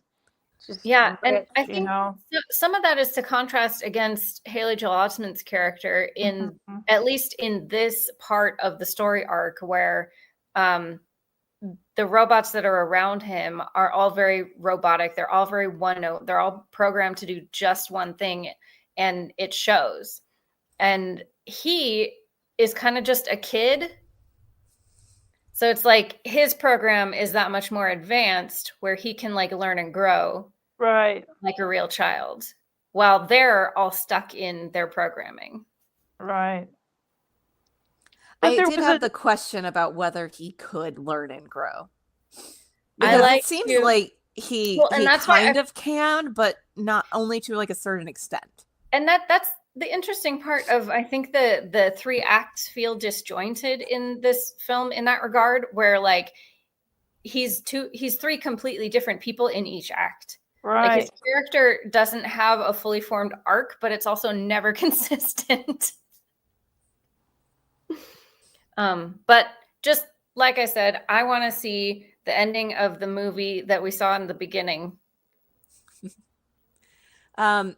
Speaker 4: Just
Speaker 2: Yeah, and
Speaker 4: rich,
Speaker 2: I
Speaker 4: you
Speaker 2: think
Speaker 4: know.
Speaker 2: some of that is to contrast against Haley Joel Osment's character in
Speaker 4: Mhm.
Speaker 2: at least in this part of the story arc where the robots that are around him are all very robotic. They're all very one note. They're all programmed to do just one thing, and it shows. And he is kind of just a kid. So it's like his program is that much more advanced where he can like learn and grow
Speaker 4: Right,
Speaker 2: like a real child while they're all stuck in their programming.
Speaker 4: right. But
Speaker 1: I
Speaker 4: there
Speaker 1: did
Speaker 4: was
Speaker 1: have
Speaker 4: a-
Speaker 1: the question about whether he could learn and grow.
Speaker 2: I
Speaker 1: Because
Speaker 2: like
Speaker 1: it seems
Speaker 2: to-
Speaker 1: like he
Speaker 2: Well, and that's why
Speaker 1: kind of can, but not only to like a certain extent.
Speaker 2: And that's the interesting part of, I think the 3 acts feel disjointed in this film in that regard, where like he's 3 completely different people in each act. Like
Speaker 4: right.
Speaker 2: his character doesn't have a fully formed arc, but it's also never consistent. But just like I said, I want to see the ending of the movie that we saw in the beginning.
Speaker 1: On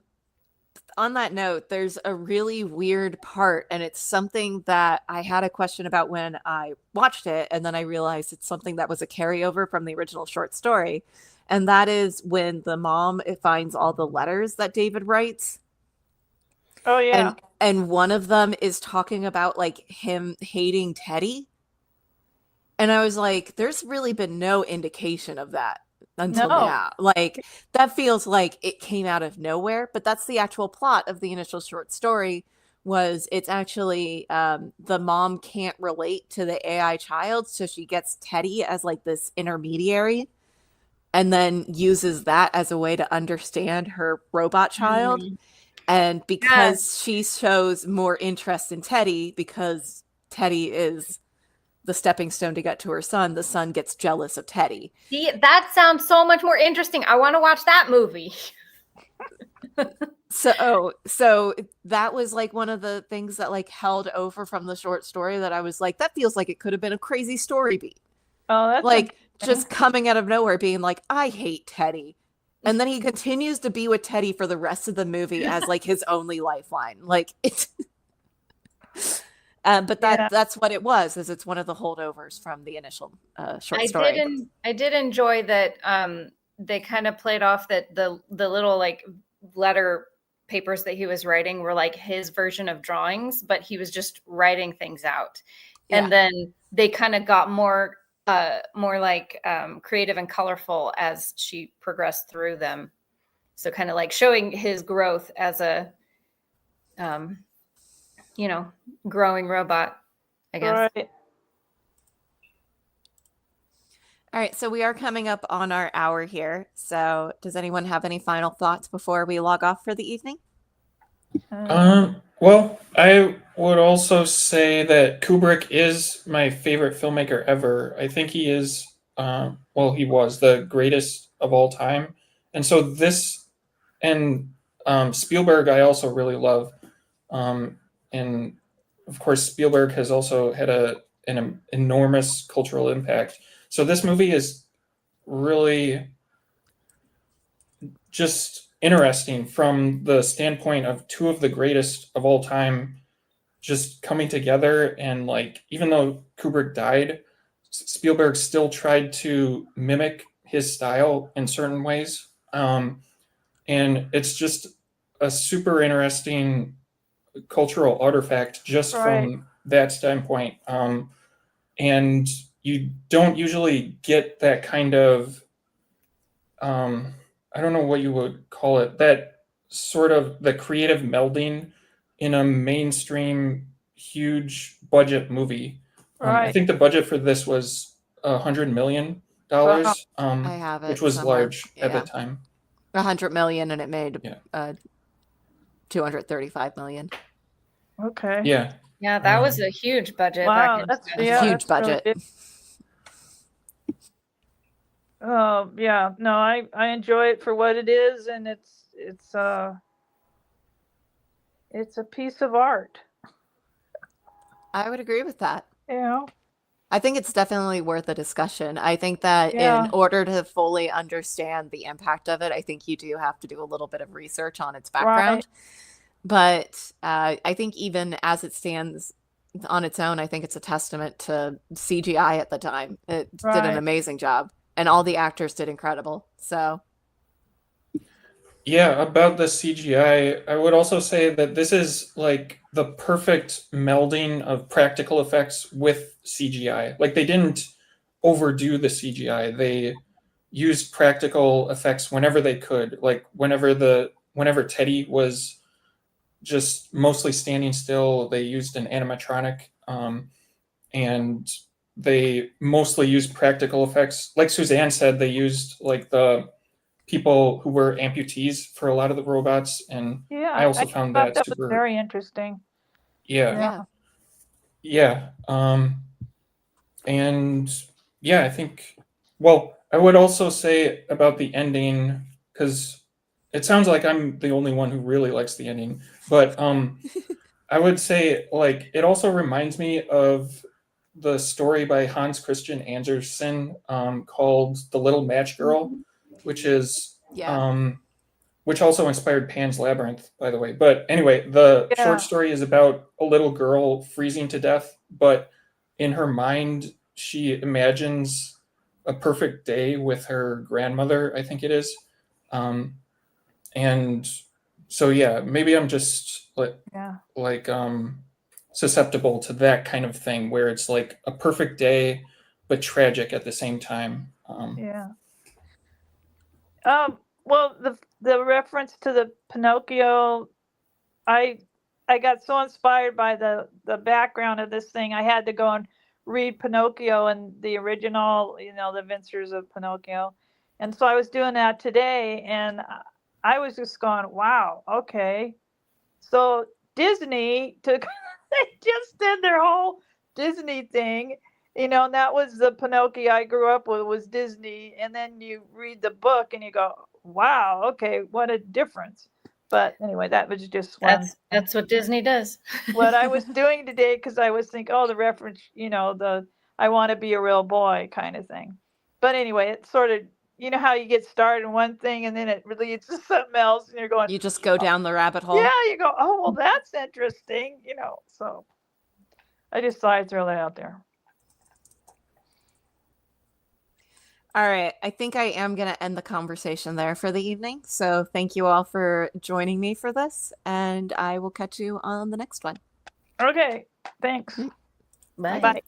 Speaker 1: that note, there's a really weird part, and it's something that I had a question about when I watched it, and then I realized it's something that was a carryover from the original short story. And that is when the mom finds all the letters that David writes.
Speaker 4: Oh yeah.
Speaker 1: And one of them is talking about like him hating Teddy. And I was like, there's really been no indication of that until
Speaker 4: No.
Speaker 1: now. Like that feels like it came out of nowhere, but that's the actual plot of the initial short story. Was it's actually the mom can't relate to the AI child, so she gets Teddy as like this intermediary and then uses that as a way to understand her robot child.
Speaker 2: Mhm.
Speaker 1: And because she shows more interest in Teddy, because Teddy is the stepping stone to get to her son, the son gets jealous of Teddy.
Speaker 2: See, that sounds so much more interesting. I want to watch that movie.
Speaker 1: So that was like one of the things that like held over from the short story that I was like, that feels like it could have been a crazy story beat.
Speaker 4: Oh, that's
Speaker 1: Like just coming out of nowhere being like, I hate Teddy. And then he continues to be with Teddy for the rest of the movie as like his only lifeline. Like it's but that's what it was, is it's one of the holdovers from the initial short story.
Speaker 2: I did enjoy that they kind of played off that the little like letter papers that he was writing were like his version of drawings, but he was just writing things out.
Speaker 1: Yeah.
Speaker 2: And then they kind of got more like creative and colorful as she progressed through them. So kind of like showing his growth as a, growing robot, I guess.
Speaker 4: right.
Speaker 1: All right, so we are coming up on our hour here. So does anyone have any final thoughts before we log off for the evening?
Speaker 3: Well, I would also say that Kubrick is my favorite filmmaker ever. I think he is, he was the greatest of all time. And so this, and Spielberg, I also really love. And of course, Spielberg has also had an enormous cultural impact. So this movie is really just interesting from the standpoint of two of the greatest of all time just coming together. And like, even though Kubrick died, Spielberg still tried to mimic his style in certain ways. And it's just a super interesting cultural artifact just from that standpoint. And you don't usually get that kind of, I don't know what you would call it, that sort of the creative melding in a mainstream, huge budget movie. I think the budget for this was $100 million,
Speaker 1: I have it,
Speaker 3: which was
Speaker 1: somewhere.
Speaker 3: large at the time.
Speaker 1: 100 million, and it made 235 million.
Speaker 4: Okay.
Speaker 3: Yeah.
Speaker 2: Yeah, that was a huge budget.
Speaker 4: Wow,
Speaker 2: back in
Speaker 1: a huge budget.
Speaker 4: Really oh yeah, no, I enjoy it for what it is, and it's a piece of art.
Speaker 1: I would agree with that.
Speaker 4: You know.
Speaker 1: I think it's definitely worth a discussion. I think that in order to fully understand the impact of it, I think you do have to do a little bit of research on its background. But I think even as it stands on its own, I think it's a testament to CGI at the time. It did an amazing job, and all the actors did incredible. So.
Speaker 3: Yeah, about the CGI, I would also say that this is like the perfect melding of practical effects with CGI. Like they didn't overdo the CGI. They used practical effects whenever they could. Like whenever Teddy was just mostly standing still, they used an animatronic, and they mostly used practical effects. Like Suzanne said, they used like the people who were amputees for a lot of the robots, and I also found that super
Speaker 4: was very interesting.
Speaker 3: Yeah. And yeah, I think, well, I would also say about the ending, because it sounds like I'm the only one who really likes the ending, but I would say like it also reminds me of the story by Hans Christian Andersen called The Little Match Girl, which is which also inspired Pan's Labyrinth, by the way. But anyway, the short story is about a little girl freezing to death, but in her mind, she imagines a perfect day with her grandmother, I think it is. And so, yeah, maybe I'm just like susceptible to that kind of thing where it's like a perfect day, but tragic at the same time.
Speaker 4: Well, the reference to the Pinocchio, I got so inspired by the background of this thing. I had to go and read Pinocchio and the original, the Adventures of Pinocchio. And so I was doing that today, and I was just going, wow, okay. So Disney they just did their whole Disney thing, You know, and that was the Pinocchio I grew up with, was Disney. And then you read the book and you go, wow, okay, what a difference. But anyway, that was just one.
Speaker 2: That's what Disney does.
Speaker 4: What I was doing today, because I was thinking, oh, the reference, you know, the I want to be a real boy kind of thing. But anyway, it sort of, you know how you get started in one thing and then it leads to something else and you're going,
Speaker 1: You just go down the rabbit hole.
Speaker 4: yeah, you go, oh, well, that's interesting, you know. So I just thought I'd throw that out there.
Speaker 1: All right. I think I am going to end the conversation there for the evening. So thank you all for joining me for this, and I will catch you on the next one.
Speaker 4: Okay, thanks.
Speaker 2: Bye.
Speaker 4: Bye.